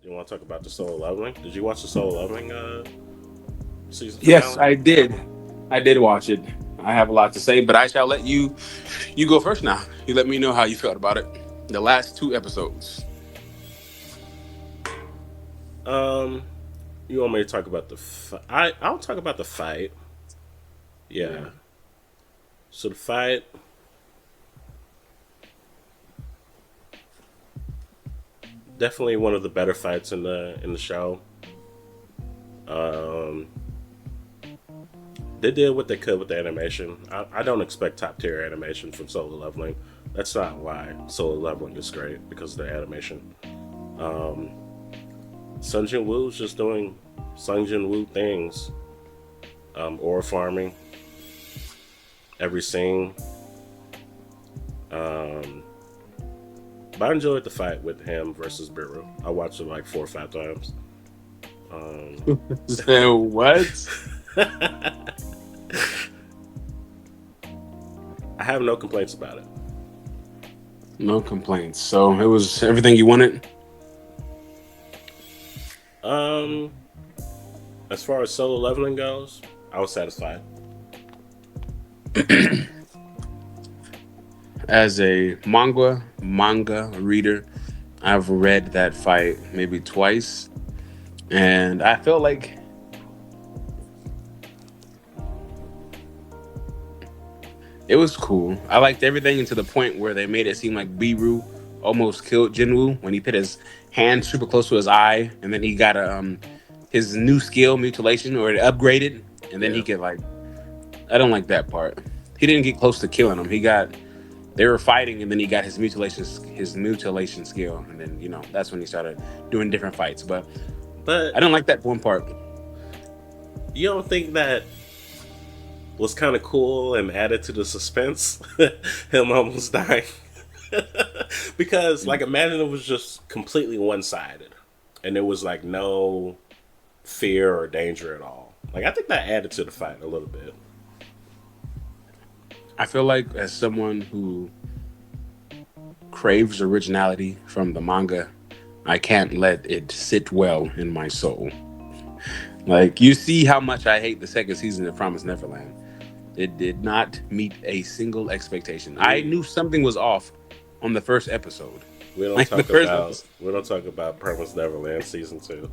You want to talk about the Solo Leveling? Did you watch the Solo Leveling season Yes, finale? I did. I did watch it. I have a lot to say, but I shall let you go first now. You let me know how you felt about it. The last two episodes. Um, you want me to talk about the? I'll talk about the fight. Yeah. Yeah. So the fight, definitely one of the better fights in the show. Um, they did what they could with the animation. I don't expect top tier animation from Solo Leveling. That's not why Solo Leveling is great because of the animation. Um, Sung Jin Woo's just doing Sung Jin Woo things. Ore farming, every scene. Um, but I enjoyed the fight with him versus Beru. I watched it like 4 or 5 times. Um, So what? I have no complaints about it. No complaints. So it was everything you wanted. Um, as far as solo leveling goes, I was satisfied. As a manga reader, I've read that fight maybe twice, and I felt like it was cool. I liked everything to the point where they made it seem like Biru almost killed Jinwoo when he put his hand super close to his eye, and then he got a his new skill mutilation or it upgraded, and then Yeah. he could like. I don't like that part. He didn't get close to killing him. He got they were fighting, and then he got his mutilation skill, and then that's when he started doing different fights. But But I don't like that one part. you don't think that was kind of cool and added to the suspense? Him almost dying. Because, like, imagine it was just completely one sided and there was, like, no fear or danger at all. Like, I think that added to the fight a little bit. I feel like as someone who craves originality from the manga, I can't let it sit well in my soul. Like you see how much I hate the second season of Promised Neverland. It did not meet a single expectation. I We knew something was off on the first episode. we don't Like the talk first about episode, Promised Neverland season 2.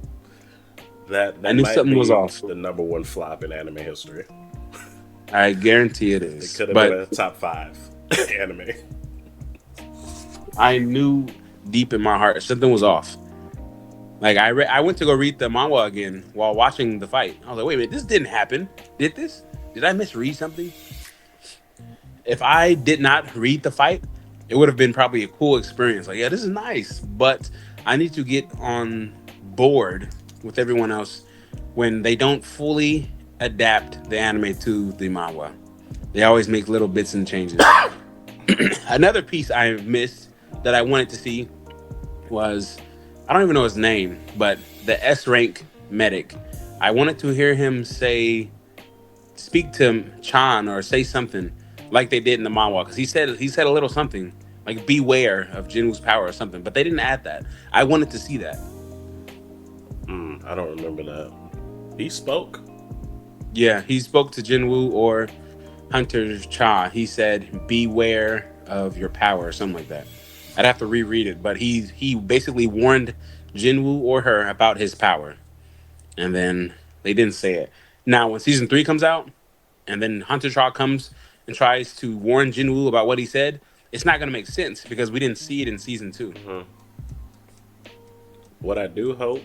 That I that knew might something was be off. the number one flop in anime history. I guarantee it It is. could have been But a top 5 anime. I knew deep in my heart something was off. Like I went to go read the manga again while watching the fight. I was like, wait a minute, this didn't happen. Did this? Did I misread something? If I did not read the fight, it would have been probably a cool experience. Like, yeah, this is nice, but I need to get on board with everyone else when they don't fully adapt the anime to the manga. They always make little bits and changes. Another piece I missed that I wanted to see was I don't even know his name, but the S rank medic. I wanted to hear him speak to Chan or say something like they did in the manhwa because he said a little something like beware of Jinwoo's power or something, but they didn't add that. I wanted to see that. I don't remember that. He spoke. Yeah, he spoke to Jinwoo or Hunter Cha. He said beware of your power or something like that. I'd have to reread it, but he basically warned Jinwoo or her about his power, and then they didn't say it. Now, when season three comes out, and then Hunter Shaw comes and tries to warn Jinwoo about what he said, it's not going to make sense because we didn't see it in season two. Mhm. What I do hope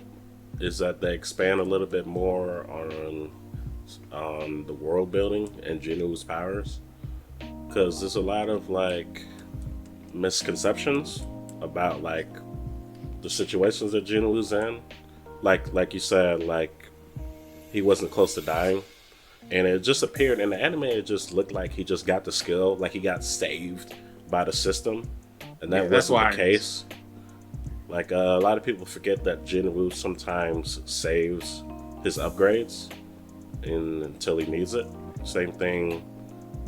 is that they expand a little bit more on the world building and Jinwoo's powers, because there's a lot of like misconceptions about like the situations that Jinwoo's in. Like you said, like he wasn't close to dying, and it just appeared in the anime. It just looked like he just got the skill, like he got saved by the system, and that Yeah, that's wasn't the why. case. Like a lot of people forget that Jinwoo sometimes saves his upgrades until he needs it. Same thing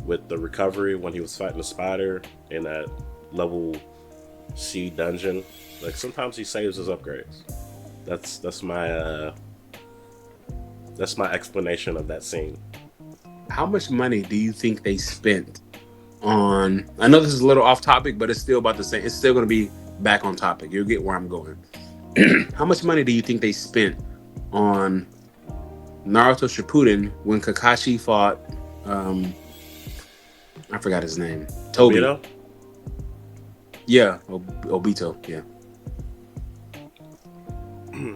with the recovery when he was fighting the spider in that level C dungeon. Like sometimes he saves his upgrades. That's my that's my explanation of that scene. How much money do you think they spent on? I know this is a little off topic, but it's still about the same. It's still going to be back on topic. You'll get where I'm going. How much money do you think they spent on Naruto Shippuden when Kakashi fought? Um, I forgot his name. Toby. Obito, Yeah, Obito. Yeah.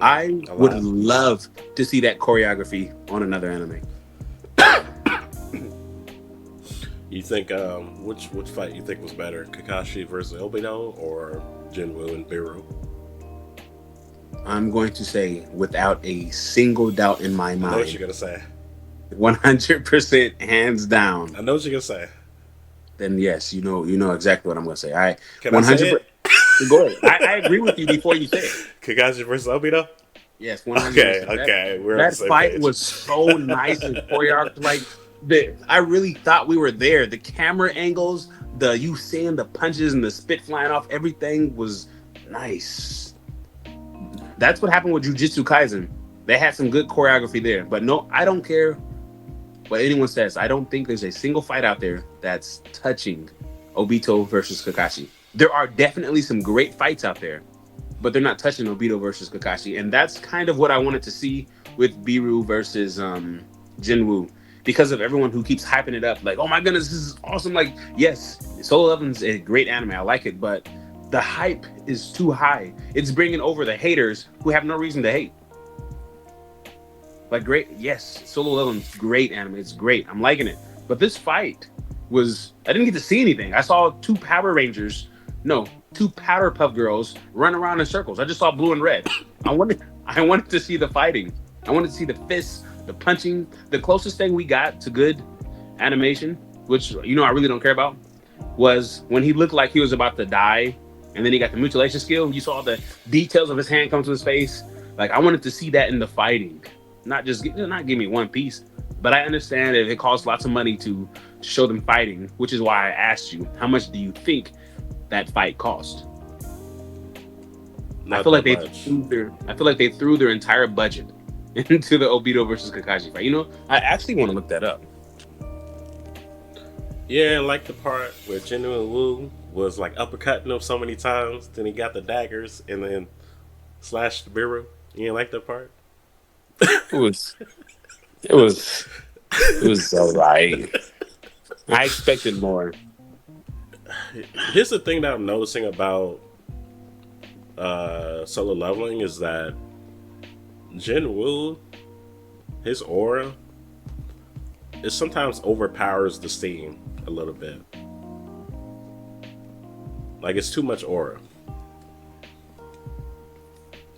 I a would lot. love to see that choreography on another anime. You think which fight you think was better, Kakashi versus Obito or Jinwoo and Beru? I'm going to say, without a single doubt in my I know what you're mind, gonna say. 100% hands down. I know what you're gonna say. Then yes, you know exactly what I'm going to say. All right, Can I say 100%. it? Go ahead. I agree with you before you say it. Kakashi versus Obito. Yes, Okay, 100%. okay, we're on the That same fight page. was so nice and choreographed. Like I really thought we were there. The camera angles, the you seeing the punches and the spit flying off, everything was nice. That's what happened with Jujutsu Kaisen. They had some good choreography there. But no, I don't care what anyone says. I don't think there's a single fight out there that's touching Obito versus Kakashi. There are definitely some great fights out there, but they're not touching Obito versus Kakashi. And that's kind of what I wanted to see with Beru versus Jinwoo. Because of everyone who keeps hyping it up, like, oh my goodness, this is awesome. Like, yes, Solo Levelin's a great anime. I like it, but the hype is too high. It's bringing over the haters who have no reason to hate. Like, great, yes, Solo Levelin's great anime. It's great. I'm liking it. But this fight was, I didn't get to see anything. I saw two Power Rangers, no, two Powder Puff Girls run around in circles. I just saw blue and red. I wanted to see the fighting. I wanted to see the fists, the punching. The closest thing we got to good animation, which I really don't care about, was when he looked like he was about to die, and then he got the mutilation skill. You saw the details of his hand come to his face. Like, I wanted to see that in the fighting, not give me one piece. But I understand that it costs lots of money to show them fighting, which is why I asked you, how much do you think that fight cost? Not that much. I feel like they threw their entire budget into the Obito versus Kakashi fight. I actually want to look that up. Yeah, and like the part where Jinwoo was like uppercutting him so many times, then he got the daggers and then slashed the Beru. You didn't like that part? It was it was it was alright. I expected more. Here's the thing that I'm noticing about Solo Leveling is that Jinwoo, his aura, it sometimes overpowers the scene a little bit. Like it's too much aura.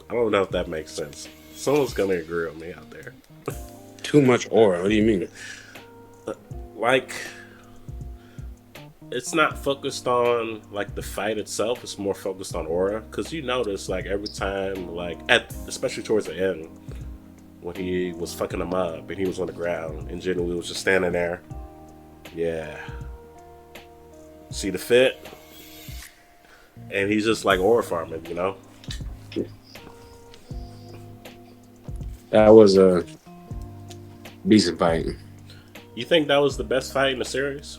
I don't know if that makes sense. Someone's gonna agree with me out there. Too much aura. What do you mean? Like it's not focused on like the fight itself. It's more focused on aura. Cause you notice like every time, like at especially towards the end, when he was fucking him up and he was on the ground and Jinwoo was just standing there. Yeah. See the fit? And he's just like aura farming. That was a decent fight. You think that was the best fight in the series?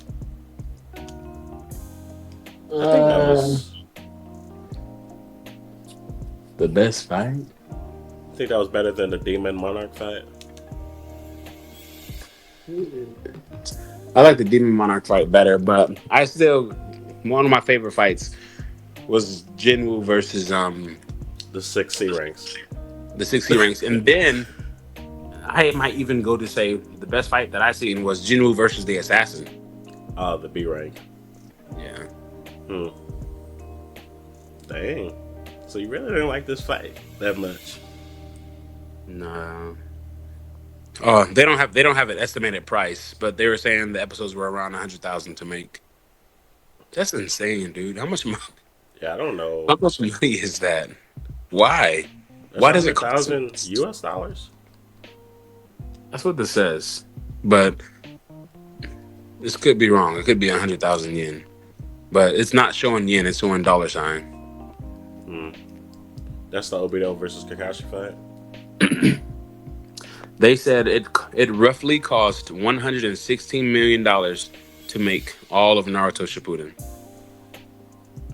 I think that Uh, was. the best fight? I think that was better than the Demon Monarch fight. I like the Demon Monarch fight better, but I still one of my favorite fights was Jinwoo versus The six C ranks. the 60 ranks. And then I might even go to say the best fight that I seen was Jinwoo versus the assassin. The B rank. Yeah. Hmm. Dang. So you really didn't like this fight that much? No. Oh, they don't have an estimated price, but they were saying the episodes were around 100,000 to make. That's insane, dude. Yeah, I don't know. How much money is that? Why? That's Why a does it hundred cost so thousand much? U.S. dollars. That's what this says, but this could be wrong. It could be 100,000 yen, but it's not showing yen. It's showing dollar sign. Hmm. That's the Obito versus Kakashi fight. They said it roughly cost $116 million to make all of Naruto Shippuden.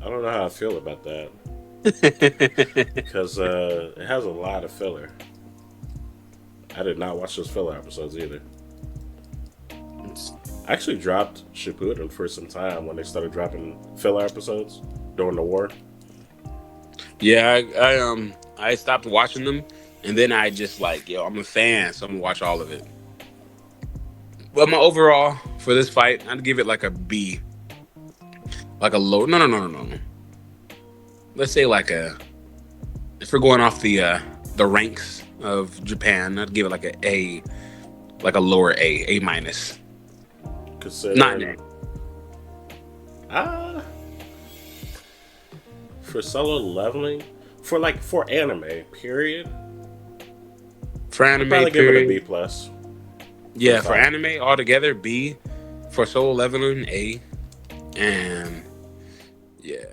I don't know how I feel about that because it has a lot of filler. I did not watch those filler episodes either. I actually dropped Shippuden for some time when they started dropping filler episodes during the war. Yeah, I stopped watching them, and then I just like, yo, I'm a fan, so I'm gonna watch all of it. But my overall for this fight, I'd give it like a B, like a low. No, no, no, no, no. Let's say like a. If we're going off the ranks of Japan, I'd give it like a A, like a lower A, A minus, not an A. Considering, ah, for solo leveling, for anime, period, For I'd anime, probably give it a period. B plus for the Yeah, for fight. anime altogether, B. For solo leveling, A. And yeah.